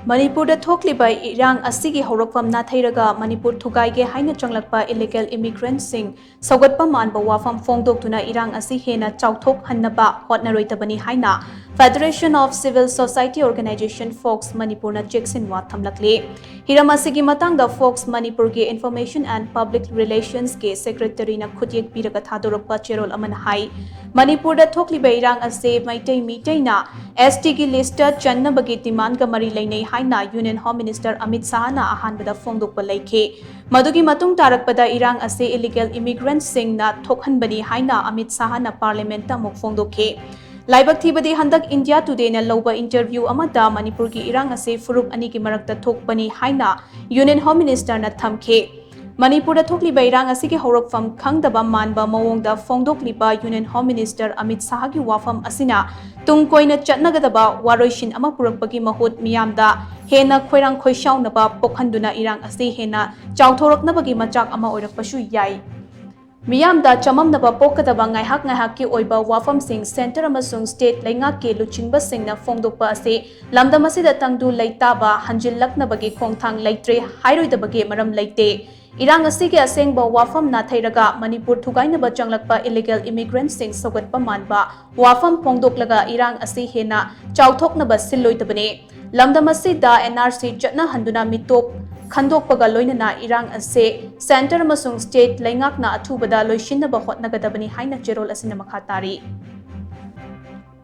Manipur thokliba Irang asigi hourakpham natheiraga Manipur thugaige haina changlakpa illegal immigrant sing Sougatpa Manba Wapham Phongdoktuna Irang asi Henna Chaothoknaba Hotnaroidabani haina Federation of Civil Society Organization FOCS Manipur na chekshin-wa thamlakli hiram asigi matangda FOCS Manipur ge Information and Public Relations ge Secretary na khutyek piraga thadorokpa cherol aman hai Manipur thokliba Irang ase maitai na ST ki lista channabagi demand ga mari lainei haina Union Home Minister Amit Shah na ahanbada phongdokpa laikhe madugi matung tarakpada Irang ase illegal immigrant sing na thokhanbani haina Amit Shah na parliament ta muk phongdokhe laibak thibadi handak India Today na loba interview amada Manipur ki Irang ase furup ani ki marakta thokpani haina Union Home Minister na thamkhe Manipur thokliba Irang asigi hourakpham khangdaba manba mawongda phongdokliba Union Home Minister Amit Shah gi wapham asina tungkoina chatnagadaba waroishin ama purakpagi mahut miyamda Henna khoirang khoishaunaba pokhanduna Irang ase Henna Chaothoknabagi machak ama oirakpasu yai Miyamda chamamnaba pokadaba ngaihak ki oiba wapham sing center amasung state laingak ke luchingba singna phongdokpa ase lamdam asida tangdu leitaba hanjillaknabagi khongthang leitre hairoidabagi maram leite Irang asigi asengba Wapham natheiraga Manipur thugainaba changlakpa illegal immigrant sing Sougatpa Manba Wapham Phongdoklaga Irang asi Henna Chaothoknaba silloidabani lamdam asida NRC chatna handuna mitop khandokpaga loinana Irang ase center amasung state laingakna athubada loishinnaba hotnagadabani haina cherol asina makhatari